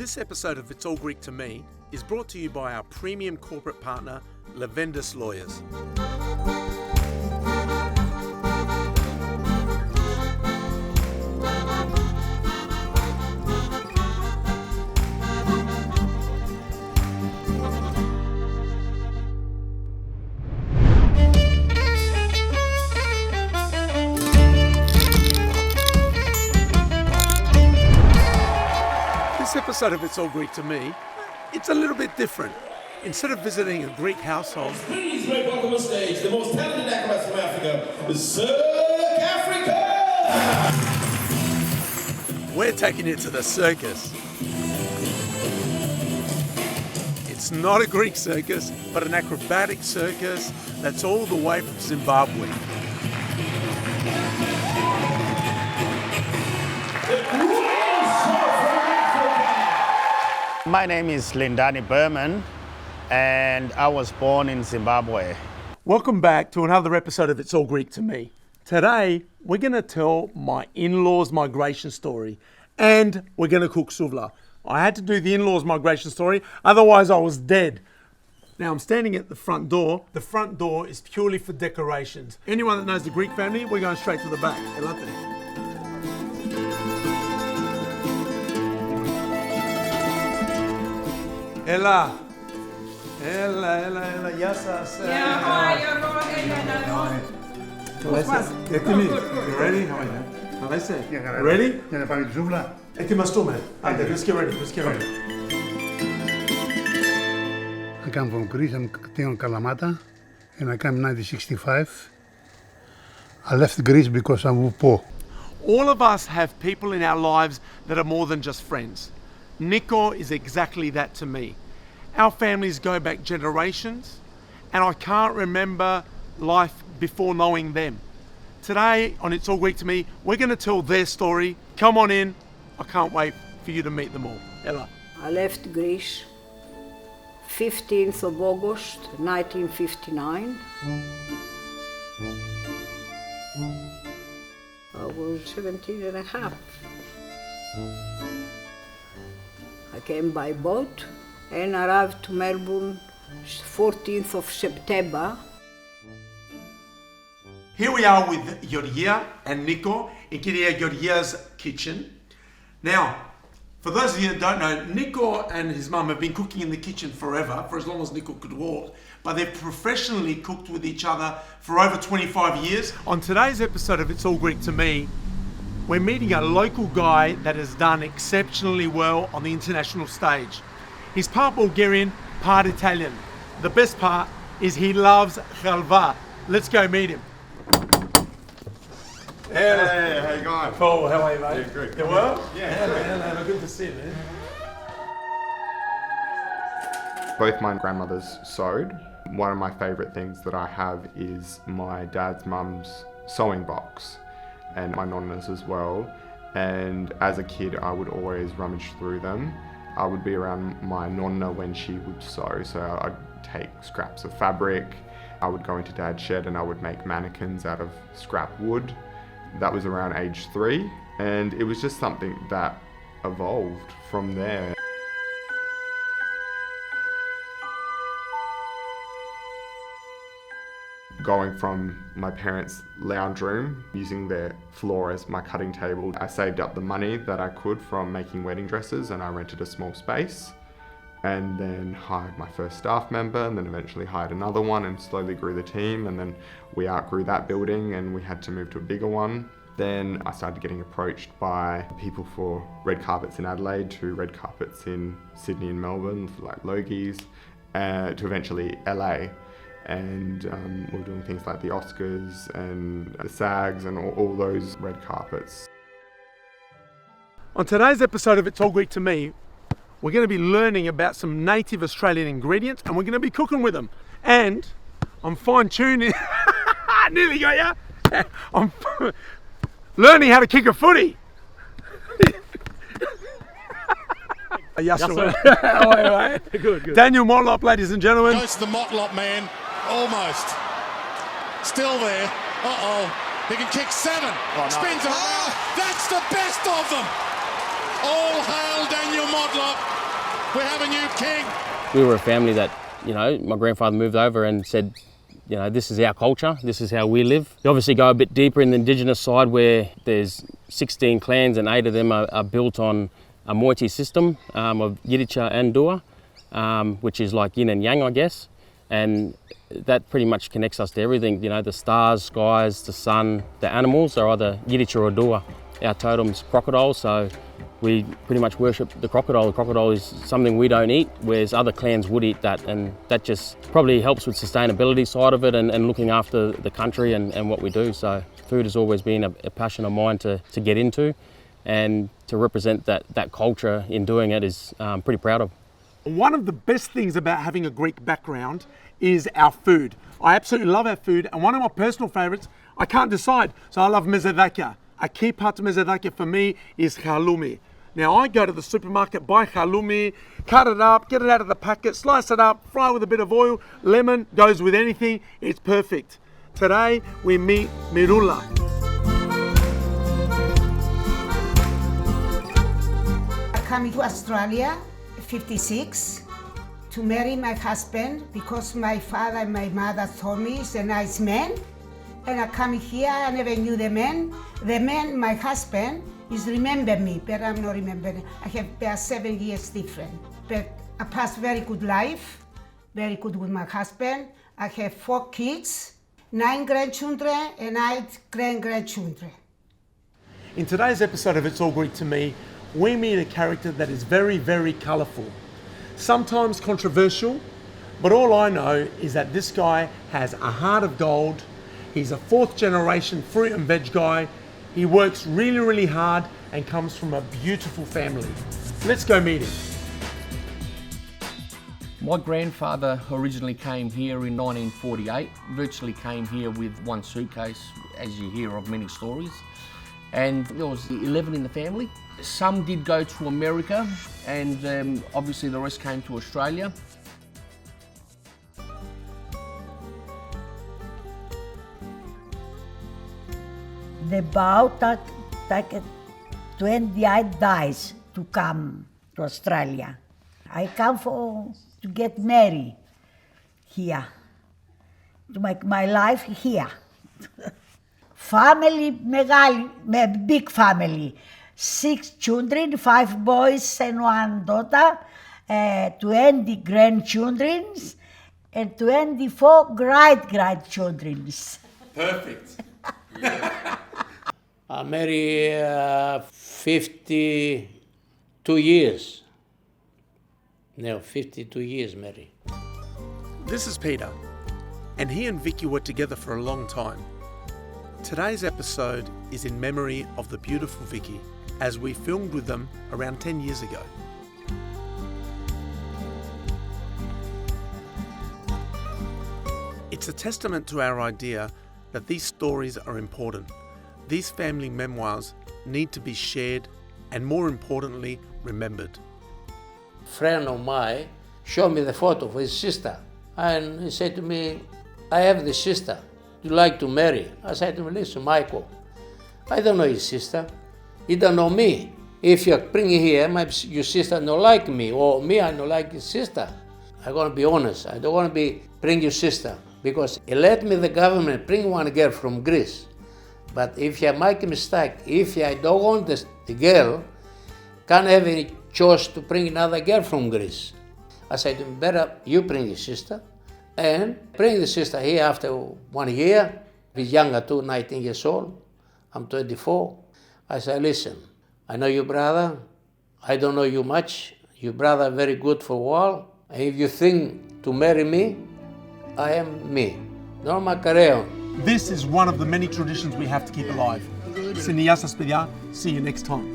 This episode of It's All Greek to Me is brought to you by our premium corporate partner, Levendus Lawyers. This episode of It's All Greek to Me, it's a little bit different. Instead of visiting a Greek household, please make welcome on stage the most talented acrobats from Africa, Cirque Africa! we're taking it to the circus. It's not a Greek circus, but an acrobatic circus that's all the way from Zimbabwe. My name is Lindani Berman, and I was born in Zimbabwe. Welcome back to another episode of It's All Greek to Me. Today, we're going to tell my in-laws migration story, and we're going to cook souvla. I had to do the in-laws migration story, otherwise I was dead. Now I'm standing at the front door. The front door is purely for decorations. Anyone that knows the Greek family, we're going straight to the back. Έλα. Έλα, γεια σας. Έτοιμοι, you ready? Καλά είσαι? Ready? Για να πάμε τη ζούβλα. Ετοιμαστούμε. Άντε, let's get ready. I come from Greece, I'm Tion Kalamata, and I came in 1965. I left Greece because I'm poor. All of us have people in our lives that are more than just friends. Nico is exactly that to me. Our families go back generations, and I can't remember life before knowing them. Today on It's All Greek to Me, we're going to tell their story. Come on in. I can't wait for you to meet them all. Ella. I left Greece 15th of August 1959. I was 17 and a half. I came by boat and arrived to Melbourne 14th of September. Here we are with Georgia and Nico in Kyria Georgia's kitchen. Now, for those of you that don't know, Nico and his mum have been cooking in the kitchen forever, for as long as Nico could walk, but they've professionally cooked with each other for over 25 years. On today's episode of It's All Greek to Me, we're meeting a local guy that has done exceptionally well on the international stage. He's part Bulgarian, part Italian. The best part is he loves halva. Let's go meet him. Hey, how you going? Cool, how are you, mate? Yeah, good. You well? Yeah. Hello, good to see you, man. Both my grandmothers sewed. One of my favourite things that I have is my dad's mum's sewing box, and my nonna's as well. And as a kid, I would always rummage through them. I would be around my nonna when she would sew, so I'd take scraps of fabric. I would go into dad's shed and I would make mannequins out of scrap wood. That was around age 3, and it was just something that evolved from there. Going from my parents' lounge room, using their floor as my cutting table, I saved up the money that I could from making wedding dresses, and I rented a small space, and then hired my first staff member, and then eventually hired another one, and slowly grew the team, and then we outgrew that building and we had to move to a bigger one. Then I started getting approached by people for red carpets in Adelaide, to red carpets in Sydney and Melbourne, for like Logies, to eventually LA. And we're doing things like the Oscars and the SAGs and all those red carpets. On today's episode of It's All Greek to Me, we're going to be learning about some native Australian ingredients, and we're going to be cooking with them. And I'm fine-tuning, nearly got ya. I'm learning how to kick a footy. Yes, sir. Good. Daniel Motlop, ladies and gentlemen. Goes to the Motlop man, almost. Still there. He can kick 7. Spins it. That's the best of them. All hail Daniel Motlop. We have a new king. We were a family that, my grandfather moved over and said, this is our culture, this is how we live. You obviously go a bit deeper in the Indigenous side where there's 16 clans and 8 of them are built on a moiety system of Yiddicha and Dua, which is like yin and yang, I guess. And that pretty much connects us to everything. The stars, skies, the sun, the animals are either Yiddicha or Dua. Our totem's crocodile, so we pretty much worship the crocodile. The crocodile is something we don't eat, whereas other clans would eat that, and that just probably helps with sustainability side of it and looking after the country and what we do. So food has always been a passion of mine to get into, and to represent that culture in doing it is pretty proud of. One of the best things about having a Greek background is our food. I absolutely love our food, and one of my personal favourites, I can't decide, so I love mezedaka. A key part of mezedaka for me is halloumi. Now I go to the supermarket, buy halloumi, cut it up, get it out of the packet, slice it up, fry with a bit of oil, lemon, goes with anything, it's perfect. Today we meet Mirula. I came to Australia, 56, to marry my husband because my father and my mother told me he's a nice man. And I come here, I never knew the man. The man, my husband, is remember me, but I'm not remembering. I have about 7 years different. But I passed very good life, very good with my husband. I have 4 kids, 9 grandchildren, and 8 great-grandchildren. In today's episode of It's All Greek to Me, we meet a character that is very, very colourful. Sometimes controversial, but all I know is that this guy has a heart of gold. He's a 4th generation fruit and veg guy. He works really, really hard and comes from a beautiful family. Let's go meet him. My grandfather originally came here in 1948, virtually came here with 1 suitcase, as you hear of many stories. And there was 11 in the family. Some did go to America, and obviously the rest came to Australia. About 28 days to come to Australia. I come to get married here, to make my life here. Family, big family. 6 children, 5 boys and 1 daughter, 20 grandchildren, and 24 great-grandchildren. Perfect. I married 52 years. No, 52 years married. This is Peter, and he and Vicky were together for a long time. Today's episode is in memory of the beautiful Vicky, as we filmed with them around 10 years ago. It's a testament to our idea that these stories are important. These family memoirs need to be shared and, more importantly, remembered. A friend of mine showed me the photo of his sister, and he said to me, I have the sister, you like to marry? I said to him, listen, Michael, I don't know his sister, he don't know me. If you bring her here, your sister don't like me, or me, I don't like his sister. I'm gonna be honest, I don't wanna bring your sister, because he let me, the government, bring 1 girl from Greece. But if you make a mistake, if I don't want the girl, can't have any choice to bring another girl from Greece. I said to him, better you bring your sister, and bring the sister here after 1 year. He's younger too, 19 years old. I'm 24. I said, listen, I know your brother, I don't know you much. Your brother very good for a while. And if you think to marry me, I am me. Norma Careo. This is one of the many traditions we have to keep alive. Siniyasas, see you next time.